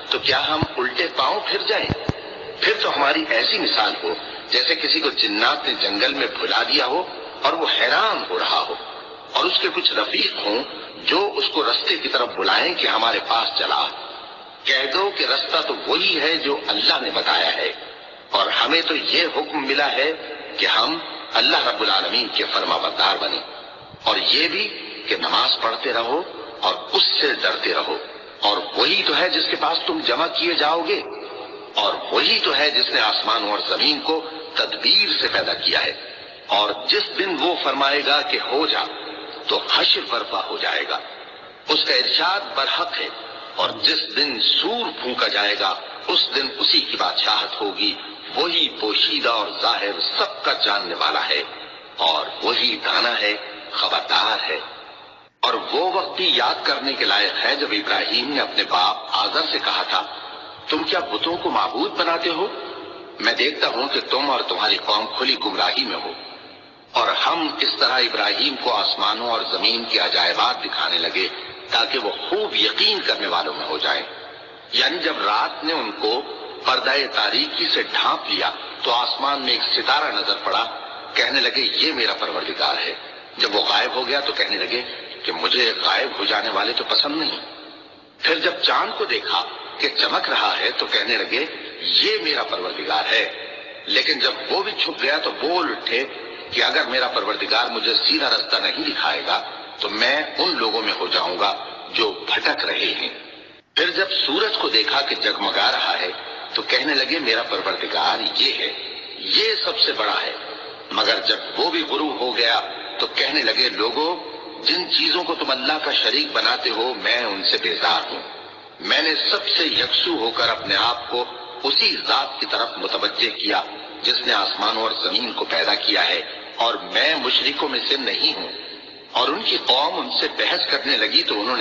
تو کیا ہم الٹے پاؤں پھر جائیں؟ پھر تو ہماری ایسی مثال ہو جیسے کسی کو جنات نے جنگل میں بھلا دیا ہو اور وہ حیران ہو رہا ہو، اور اس کے کچھ رفیق ہوں جو اس کو رستے کی طرف بلائیں کہ ہمارے پاس چلا۔ کہہ دو کہ رستہ تو وہی ہے جو اللہ نے بتایا ہے، اور ہمیں تو یہ حکم ملا ہے کہ ہم اللہ رب العالمین کے فرما بردار بنیں، اور یہ بھی کہ نماز پڑھتے رہو اور اس سے ڈرتے رہو، اور وہی تو ہے جس کے پاس تم جمع کیے جاؤ گے، اور وہی تو ہے جس نے آسمانوں اور زمین کو تدبیر سے پیدا کیا ہے، اور جس دن وہ فرمائے گا کہ ہو جا تو حشر برپا ہو جائے گا، اس کا ارشاد برحق ہے، اور جس دن سور پھونکا جائے گا اس دن اسی کی بادشاہت ہوگی، وہی پوشیدہ اور ظاہر سب کا جاننے والا ہے، اور وہی دانا ہے، خبردار ہے۔ اور وہ وقت بھی یاد کرنے کے لائق ہے جب ابراہیم نے اپنے باپ آزر سے کہا تھا، تم کیا بتوں کو معبود بناتے ہو؟ میں دیکھتا ہوں کہ تم اور تمہاری قوم کھلی گمراہی میں ہو۔ اور ہم اس طرح ابراہیم کو آسمانوں اور زمین کے عجائبات دکھانے لگے تاکہ وہ خوب یقین کرنے والوں میں ہو جائیں۔ یعنی جب رات نے ان کو پردہ تاریکی سے ڈھانپ لیا تو آسمان میں ایک ستارہ نظر پڑا، کہنے لگے یہ میرا پروردگار ہے۔ جب وہ غائب ہو گیا تو کہنے لگے کہ مجھے غائب ہو جانے والے تو پسند نہیں۔ پھر جب چاند کو دیکھا کہ چمک رہا ہے تو کہنے لگے یہ میرا پروردگار ہے۔ لیکن جب وہ بھی چھپ گیا تو بول اٹھے کہ اگر میرا پروردگار مجھے سیدھا رستہ نہیں دکھائے گا تو میں ان لوگوں میں ہو جاؤں گا جو بھٹک رہے ہیں۔ پھر جب سورج کو دیکھا کہ جگمگا رہا ہے تو کہنے لگے میرا پروردگار یہ ہے، یہ سب سے بڑا ہے۔ مگر جب وہ بھی غروب ہو گیا تو کہنے لگے لوگوں، جن چیزوں کو تم اللہ کا شریک بناتے ہو میں ان سے بیزار ہوں۔ میں نے سب سے یکسو ہو کر اپنے آپ کو اسی ذات کی طرف متوجہ کیا جس نے آسمانوں اور زمین کو پیدا کیا ہے، اور میں مشرکوں میں سے نہیں ہوں۔ اور ان کی قوم ان سے بحث کرنے لگی تو انہوں نے